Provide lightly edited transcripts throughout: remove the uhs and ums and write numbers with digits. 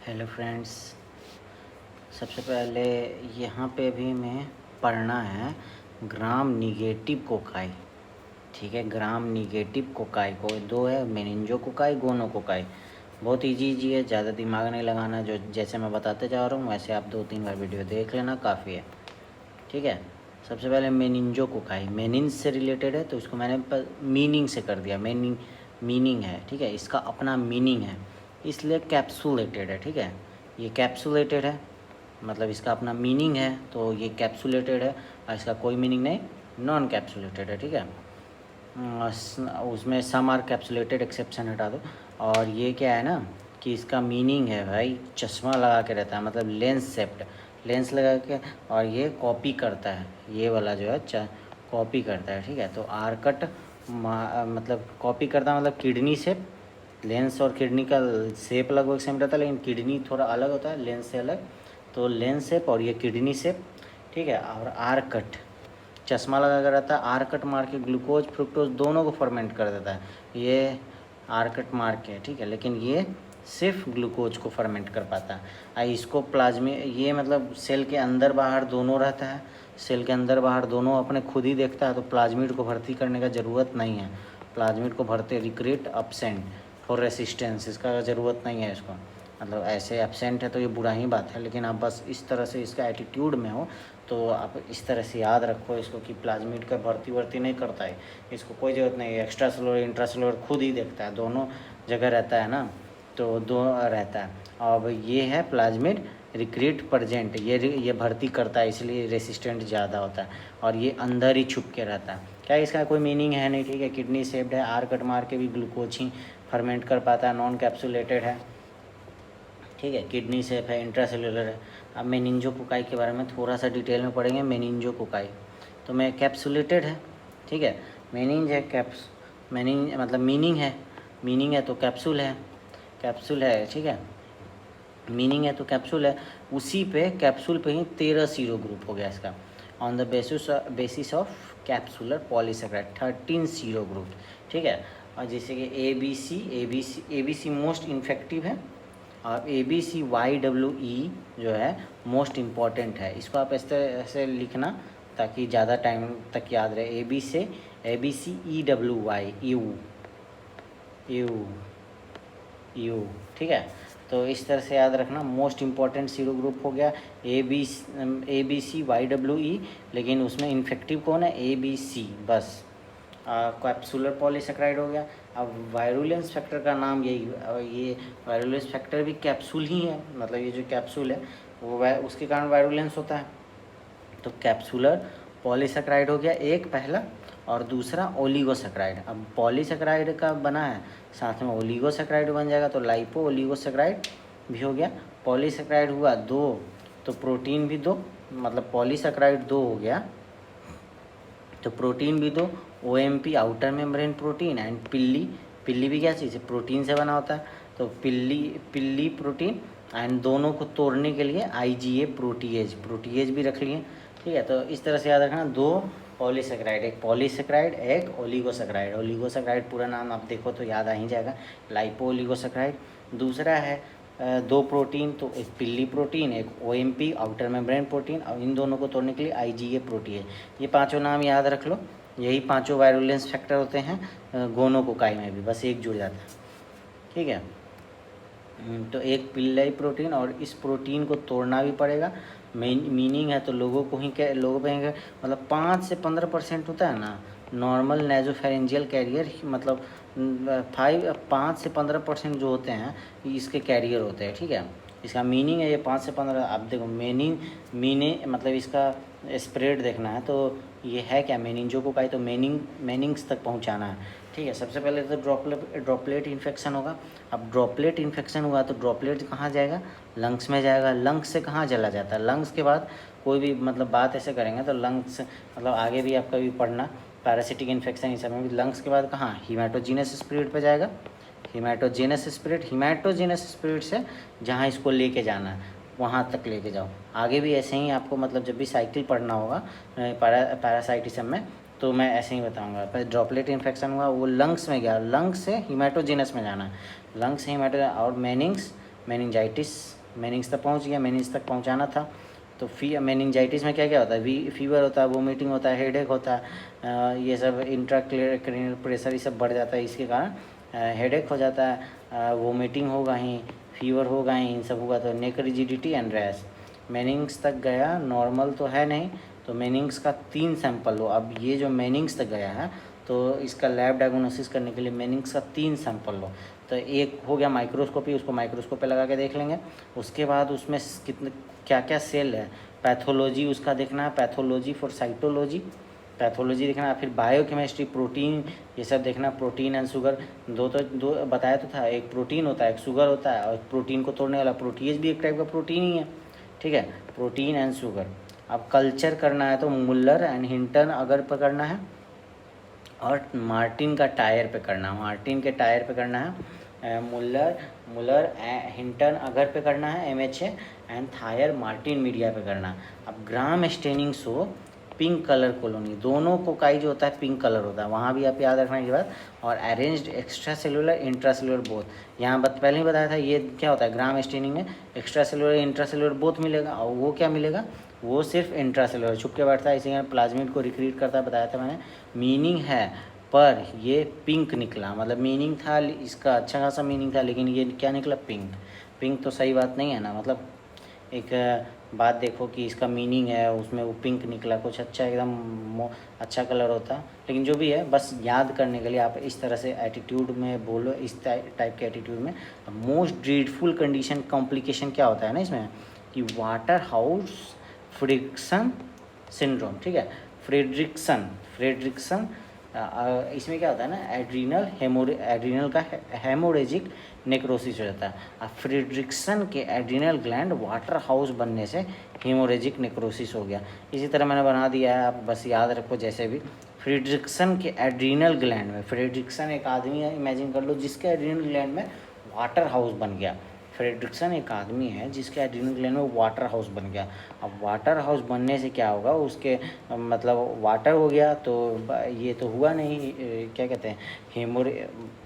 Hello friends. सबसे पहले यहाँ पे भी हमें पढ़ना है ग्राम निगेटिव कोकाई। ठीक है, ग्राम निगेटिव कोकाई को दो है, मेनिंजो कोकाई, गोनो कोकाई। बहुत इजी है, ज़्यादा दिमाग नहीं लगाना। जो जैसे मैं बताते जा रहा हूँ वैसे आप 2-3 बार वीडियो देख लेना, काफ़ी है। ठीक है, सबसे पहले मेनिंजो कोकाई मेनिंस से रिलेटेड है, तो इसको मैंने मीनिंग से कर दिया। मीनिंग है, ठीक है, इसका अपना मीनिंग है, इसलिए कैप्सुलेटेड है। ठीक है, ये कैप्सुलेटेड है, मतलब इसका अपना मीनिंग है, तो ये कैप्सुलेटेड है। और इसका कोई मीनिंग नहीं, नॉन कैप्सुलेटेड है। ठीक है, उसमें सम आर कैप्सुलेटेड, एक्सेप्शन हटा दो। और ये क्या है ना कि इसका मीनिंग है भाई, चश्मा लगा के रहता है, मतलब लेंस सेप्ड, लेंस लगा के, और ये कॉपी करता है, ये वाला जो है कॉपी करता है। ठीक है, तो आर कट मतलब कॉपी करता है, मतलब किडनी शेप। लेंस और किडनी का शेप लगभग सेम रहता है, लेकिन किडनी थोड़ा अलग होता है लेंस से अलग। तो लेंस शेप और ये किडनी शेप। ठीक है, और आर कट चश्मा लगा कर रहता है, आर कट मार के ग्लूकोज फ्रुक्टोज दोनों को फर्मेंट कर देता है, ये आर कट मार के। ठीक है, लेकिन ये सिर्फ ग्लूकोज को फर्मेंट कर पाता है। इसको प्लाज्मी, ये मतलब सेल के अंदर बाहर दोनों रहता है, सेल के अंदर बाहर दोनों अपने खुद ही देखता है, तो प्लाज्मिड को भर्ती करने का ज़रूरत नहीं है। प्लाज्मिड को भरते रिक्रिएट अपसेंट फॉर रेसिस्टेंस, इसका ज़रूरत नहीं है इसको। मतलब ऐसे एब्सेंट है तो ये बुरा ही बात है, लेकिन आप बस इस तरह से इसका एटीट्यूड में हो तो आप इस तरह से याद रखो इसको कि प्लाज्मिड का भर्ती नहीं करता है, इसको कोई ज़रूरत नहीं है। एक्स्ट्रा सेलुलर इंट्रा सेलुलर खुद ही देखता है, दोनों जगह रहता है ना, तो दो रहता है। अब ये है प्लाज्मिड रिक्रिएट प्रजेंट, ये भर्ती करता है, इसलिए रेसिस्टेंट ज़्यादा होता है, और ये अंदर ही छुप के रहता है। क्या इसका कोई मीनिंग है नहीं। ठीक है, किडनी शेप्ड है, आर कट मार के भी ग्लूकोज ही फर्मेंट कर पाता है, नॉन कैप्सुलेटेड है। ठीक है, किडनी शेप है, इंट्रासेलुलर है। अब मेनिंजो कोकाई के बारे में थोड़ा सा डिटेल में पढ़ेंगे। मेनिंजो कोकाई तो मैं कैप्सुलेटेड है। ठीक है, मेनिंज है, मेनिंज मतलब मीनिंग है तो कैप्सूल है। ठीक है, मीनिंग है तो कैप्सूल है, उसी पे कैप्सूल पे ही 13 सीरो ग्रुप हो गया इसका। On the basis of capsular polysaccharide 13 serogroup. ठीक है, और जैसे कि A B C most infective है, और ABCYEE जो है मोस्ट इम्पॉर्टेंट है। इसको आप इस तरह से लिखना ताकि ज़्यादा टाइम तक याद रहे। ABCEWY you. ठीक है, तो इस तरह से याद रखना। मोस्ट इम्पॉर्टेंट सीरो ग्रुप हो गया ABCYEE, लेकिन उसमें इन्फेक्टिव कौन है, ABC बस। कैप्सुलर पॉलीसेकेराइड हो गया। अब वायरुलेंस फैक्टर का नाम ये वायरुलेंस फैक्टर भी कैप्सूल ही है, मतलब ये जो कैप्सूल है वो उसके कारण वायरुलेंस होता है। तो कैप्सुलर पॉलीसेकेराइड हो गया एक पहला, और दूसरा ओलिगोसेकेराइड। अब पॉलीसेकेराइड का बना है, साथ में ओलिगोसेकेराइड बन जाएगा, तो लाइपो ओलिगोसेकेराइड भी हो गया। पॉलीसेकेराइड हुआ 2, तो प्रोटीन भी 2, मतलब पॉलीसेकेराइड 2 हो गया, तो प्रोटीन भी 2, OMP outer membrane protein, and pili भी क्या चीज़ है, प्रोटीन से बना होता है, तो पिल्ली प्रोटीन, एंड दोनों को तोड़ने के लिए IgA प्रोटीएज भी रख लिए। ठीक है, तो इस तरह से याद रखना, 2 पॉलीसेकेराइड, एक पॉलीसेकेराइड, एक ओलिगोसेकेराइड पूरा नाम आप देखो तो याद आ ही जाएगा, लाइपो ओलिगोसेकेराइड। दूसरा है 2 प्रोटीन, तो एक पिल्ली प्रोटीन, एक OMP आउटर मेम्ब्रेन प्रोटीन, और इन दोनों को तोड़ने के लिए IgA प्रोटीन। ये पांचों नाम याद रख लो, यही पांचों वायरुलेंस फैक्टर होते हैं गोनो कोकाई में भी, बस एक जुड़ जाता है। ठीक है, तो एक पिल्लाई प्रोटीन, और इस प्रोटीन को तोड़ना भी पड़ेगा। मीनिंग है तो लोगों को मतलब 5 से 15% होता है ना नॉर्मल नेजोफेरेंजियल कैरियर, मतलब 5 से 15% जो होते हैं इसके कैरियर होते हैं। ठीक है, इसका मीनिंग है ये 5 से 15। आप देखो मीने मतलब इसका स्प्रेड देखना है, तो ये है क्या, मेनिंजो कोकाई, तो मेनिंग्स तक पहुंचाना है। ठीक है, सबसे पहले तो ड्रॉपलेट इन्फेक्शन होगा। अब ड्रॉपलेट इन्फेक्शन हुआ तो ड्रॉपलेट कहाँ जाएगा, लंग्स में जाएगा। लंग्स से कहाँ चला जाता है, लंग्स के बाद कोई भी मतलब बात ऐसे करेंगे तो लंग्स मतलब आगे भी आपका भी पढ़ना, पैरासिटिक इन्फेक्शन इस समय भी लंग्स के बाद कहाँ, हीमेटोजीनस स्पिरिट पे जाएगा। हीमेटोजीनस स्पिरिट से जहाँ इसको लेके जाना है वहाँ तक लेके जाओ। आगे भी ऐसे ही आपको मतलब जब भी साइकिल पढ़ना होगा पैरासाइटिज्म में, तो मैं ऐसे ही बताऊंगा। ड्रॉपलेट इन्फेक्शन हुआ वो लंग्स में गया, लंग्स से हीमेटोजीनस में जाना है, लंग्स से और मेनिंजाइटिस मेनिंग्स तक पहुंच गया, मेनिंग्स तक पहुंचाना था। तो मेनिंजाइटिस में क्या क्या होता है, फीवर होता है, वोमिटिंग होता है, हेडेक होता है, ये सब इंट्राक्रैनियल प्रेशर ये सब बढ़ जाता है, इसके कारण हेडेक हो जाता है, वोमिटिंग होगा ही, फीवर होगा ही, इन सब होगा तो नेक रिजिडिटी एंड रैश। मेनिंग्स तक गया, नॉर्मल तो है नहीं, तो मेनिंग्स का 3 सैंपल लो। अब ये जो मेनिंग्स तक गया है तो इसका लैब डायग्नोसिस करने के लिए मेनिंग्स का 3 सैंपल लो। तो एक हो गया माइक्रोस्कोपी, उसको माइक्रोस्कोप पे लगा के देख लेंगे। उसके बाद उसमें कितने क्या क्या सेल है, पैथोलॉजी उसका देखना है, पैथोलॉजी फॉर साइटोलॉजी, पैथोलॉजी देखना है, फिर बायोकेमिस्ट्री, प्रोटीन ये सब देखना, प्रोटीन एंड शुगर। दो बताया तो था, एक प्रोटीन होता है, एक शुगर होता है, और प्रोटीन को तोड़ने वाला प्रोटीज भी एक टाइप का प्रोटीन ही है, ठीक है, प्रोटीन एंड शुगर। अब कल्चर करना है तो मुल्लर एंड हिंटन अगर पकड़ना है, और मार्टिन का टायर पे करना है, मार्टिन के टायर पे करना है, मुलर हिंटन अगर पे करना है MHA, and Thayer Martin media पे करना है। अब gram staining show pink colour colony, दोनों कोकाई जो होता है पिंक कलर होता है, वहाँ भी आप याद रखना ये बात। और arranged extra cellular intra cellular both, यहाँ पहले ही बताया था ये क्या होता है, ग्राम स्टेनिंग में extra cellular intra cellular both मिलेगा, और वो क्या मिलेगा, वो सिर्फ इंट्रा सेलुलर छुप के बैठता है, इसी प्लाज्मिड को रिक्रिएट करता है, बताया था मैंने। मीनिंग है पर ये पिंक निकला, मतलब मीनिंग था इसका अच्छा खासा मीनिंग था, लेकिन ये क्या निकला, पिंक। पिंक तो सही बात नहीं है ना, मतलब एक बात देखो कि इसका मीनिंग है, उसमें वो पिंक निकला, कुछ अच्छा एकदम अच्छा कलर होता, लेकिन जो भी है बस याद करने के लिए आप इस तरह से एटीट्यूड में बोलो, इस टाइप के एटीट्यूड में। मोस्ट ड्रीडफुल कंडीशन कॉम्प्लिकेशन क्या होता है ना इसमें, कि वाटर हाउस फ्रिक्शन सिंड्रोम, ठीक है, फ्रेडरिक्सन इसमें क्या होता है ना, एड्रीनल का हेमोरेजिक नेक्रोसिस हो जाता है। अब फ्रेडरिक्सन के एड्रीनल ग्लैंड वाटर हाउस बनने से हेमोरेजिक नेक्रोसिस हो गया। इसी तरह मैंने बना दिया है, आप बस याद रखो जैसे भी। फ्रेडरिक्सन के एड्रीनल ग्लैंड में, फ्रेडरिक्सन एक आदमी है, इमेजिन कर लो, जिसके एड्रीनल ग्लैंड में वाटर हाउस बन गया। फ्रेडरिक्सन एक आदमी है जिसके एड्रीनल ग्लैंड में वाटर हाउस बन गया। अब वाटर हाउस बनने से क्या होगा, उसके मतलब वाटर हो गया तो ये तो हुआ नहीं, क्या कहते हैं,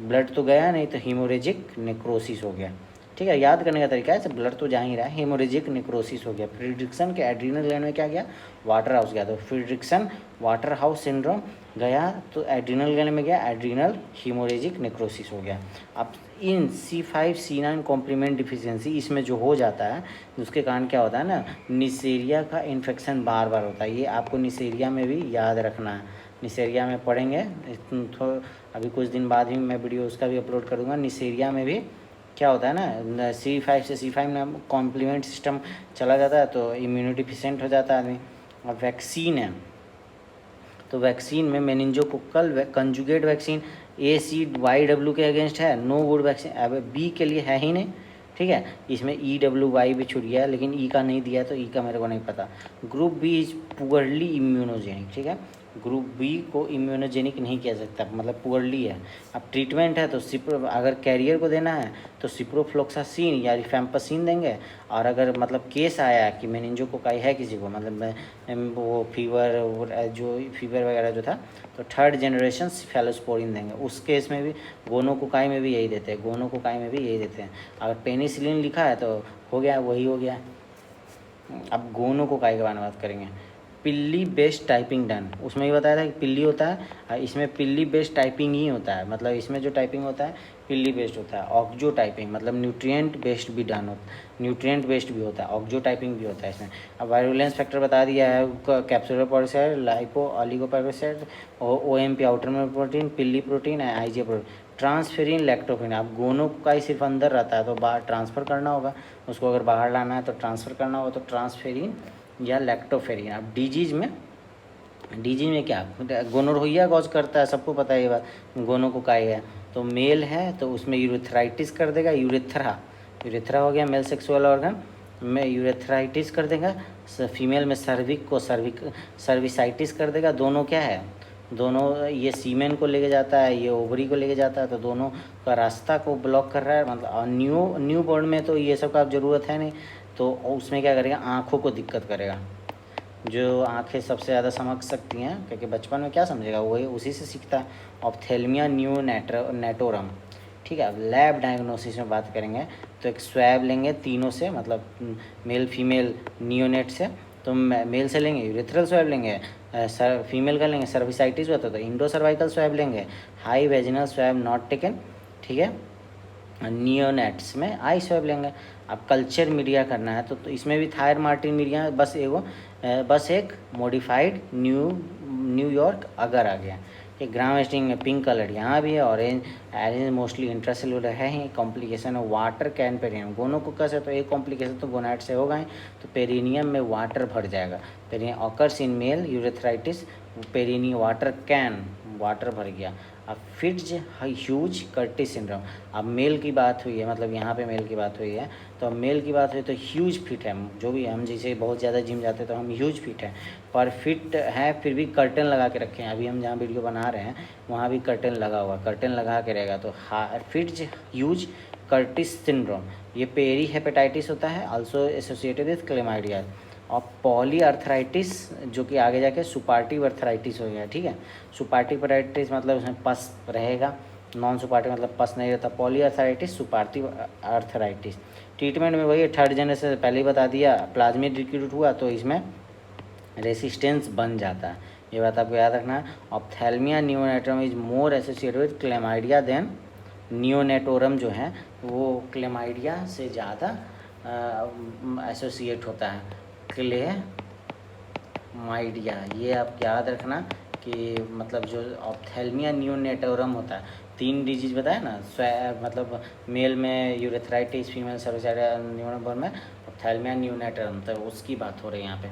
ब्लड तो गया नहीं, तो हीमोरेजिक नेक्रोसिस हो गया, ठीक है। याद करने का तरीका है, ब्लड तो जा ही रहा है, हेमोरेजिक नेक्रोसिस हो गया। फ्रेडरिक्सन के एड्रीनल ग्लैंड में क्या गया, वाटर हाउस गया, तो फ्रेडरिक्सन वाटर हाउस सिंड्रोम गया, तो एड्रीनल ग्लैंड में गया, एड्रीनल हीमोरेजिक नेक्रोसिस हो गया। अब इन C5C9 कॉम्प्लीमेंट डिफिशियंसी इसमें जो हो जाता है, उसके कारण क्या होता है ना, निसेरिया का इन्फेक्शन बार बार होता है। ये आपको निसेरिया में भी याद रखना है, निसेरिया में पढ़ेंगे अभी कुछ दिन बाद ही मैं वीडियो उसका भी अपलोड करूँगा। निसेरिया में भी क्या होता है ना, C5 से C5 में कॉम्प्लीमेंट सिस्टम चला जाता है, तो इम्यूनिटी डिफिशिएंट हो जाता है आदमी। और वैक्सीन है, तो वैक्सीन में मेनिंजोकोकल कंजुगेट वैक्सीन ACYW के अगेंस्ट है, नो गुड वैक्सीन। अब B के लिए है ही नहीं, ठीक है, इसमें EWY भी छूट गया है, लेकिन E का नहीं दिया, तो E का मेरे को नहीं पता। Group B is poorly immunogenic, ठीक है, ग्रुप B को इम्यूनोजेनिक नहीं किया सकता, मतलब पुअरली है। अब ट्रीटमेंट है तो अगर कैरियर को देना है तो सिप्रोफ्लोक्सासिन या रिफैम्पासिन देंगे, और अगर मतलब केस आया कि मेनिंजोकोकाई है किसी को, मतलब वो फीवर वगैरह जो था, तो 3rd जनरेशन सेफेलोस्पोरिन देंगे। उस केस में भी गोनोकोकाई में भी यही देते हैं, गोनोकोकाई में भी यही देते हैं। अगर पेनिसिलिन लिखा है तो हो गया, वही हो गया। अब गोनोकोकाई के बारे में बात करेंगे। पिल्ली बेस्ड टाइपिंग डन, उसमें ही बताया था कि पिल्ली होता है, इसमें पिल्ली बेस्ड टाइपिंग ही होता है, मतलब इसमें जो टाइपिंग होता है पिल्ली बेस्ड होता है। ऑक्जो टाइपिंग मतलब न्यूट्रिएंट बेस्ड भी डन होता है, न्यूट्रिएंट बेस्ड भी होता है, ऑक्जो टाइपिंग भी होता है इसमें। अब वायरुलेंस फैक्टर बता दिया है, capsular parasite, lipo oligoparasite, OMP outer में protein, pili protein, IgA protein, transferrin, lactoferrin. अब गोनों का ही सिर्फ अंदर रहता है तो बाहर ट्रांसफ़र करना होगा, उसको अगर बाहर लाना है तो ट्रांसफ़र करना होगा, तो ट्रांसफेरिन या लैक्टोफेरिन। अब डिजीज में क्या गोनोरहोइया कॉज करता है, सबको पता है ये बात, गोनोकोकाई है, तो मेल है तो उसमें यूरेथ्राइटिस कर देगा, यूरेथ्रा हो गया मेल सेक्सुअल ऑर्गन में, यूरेथ्राइटिस कर देगा। फीमेल में सर्विसाइटिस कर देगा। दोनों क्या है, दोनों ये सीमेन को लेके जाता है, ये ओवरी को लेके जाता है, तो दोनों का रास्ता को ब्लॉक कर रहा है, मतलब न्यू बॉर्न में तो ये सब का ज़रूरत है नहीं, तो उसमें क्या करेगा, आँखों को दिक्कत करेगा। जो आंखें सबसे ज़्यादा समझ सकती हैं, क्योंकि बचपन में क्या समझेगा, वही उसी से सीखता है। ऑप्थेल्मिया न्यू नेटोरम, ठीक है। अब लैब डायग्नोसिस में बात करेंगे तो एक स्वैब लेंगे तीनों से, मतलब मेल फीमेल नियोनेट से। तो मेल से लेंगे यूरेथ्रल स्वैब लेंगे, फीमेल का लेंगे सर्विसाइटिस होता है तो इंडो सर्वाइकल स्वैब लेंगे, high vaginal swab not taken, ठीक है। नियोनेट्स में आई स्वैब लेंगे। अब कल्चर मीडिया करना है तो इसमें भी थायर मार्टिन मीडिया, बस एक मॉडिफाइड न्यूयॉर्क अगर आ गया। एक ग्राम स्टिंग पिंक कलर यहाँ भी है, ऑरेंज मोस्टली इंट्रासेलुलर है ही। कॉम्प्लिकेशन है वाटर कैन पेरिनियम, गोनोकोकस है तो एक कॉम्प्लिकेशन तो गोनाइड से होगा ही, तो पेरिनियम में वाटर भर जाएगा। Perineum occurs in male urethritis, perineum water भर गया। अब फिट्ज ह्यूज कर्टिस सिंड्रोम, अब मेल की बात हुई है, मतलब यहाँ पे मेल की बात हुई है, तो अब मेल की बात हुई तो ह्यूज फिट है, जो भी हम जैसे बहुत ज़्यादा जिम जाते हैं तो हम ह्यूज फिट है, पर फिट है फिर भी कर्टन लगा के रखे हैं। अभी हम जहाँ वीडियो बना रहे हैं वहाँ भी कर्टन लगा हुआ, कर्टन लगा के रहेगा। तो फिट्ज ह्यूज कर्टिस सिंड्रोम, ये पेरी हेपेटाइटिस होता है, आल्सो एसोसिएटेड विथ क्लेमाइडिया। और पॉलीआर्थराइटिस जो कि आगे जाके सुपार्टिव अर्थराइटिस हो गया, ठीक है। सुपार्टिव अर्थराइटिस मतलब उसमें पस रहेगा, नॉन सुपार्टिव मतलब पस नहीं रहता। पॉलीआर्थराइटिस सुपार्टिव अर्थराइटिस, ट्रीटमेंट में वही थर्ड जनरेशन पहले ही बता दिया, प्लाज्मिड रिक्रूट हुआ तो इसमें रेसिस्टेंस बन जाता है, ये बात आपको याद रखना है। Ophthalmia neonatorum is more associated with chlamydia than neonatorum, जो है वो क्लेमाइडिया से ज़्यादा एसोसिएट होता है, क्लेमाइडिया। ये आप याद रखना कि मतलब जो ऑप्थेल्मिया नियोनेटोरम होता है, 3 डिजीज बताया ना, मतलब मेल में यूरेथ्राइटिस, फीमेल सर्विसाइटिस, न्यूनोबॉर्न में ऑप्थेल्मिया नियोनेटोरम, तो उसकी बात हो रही है यहाँ पे।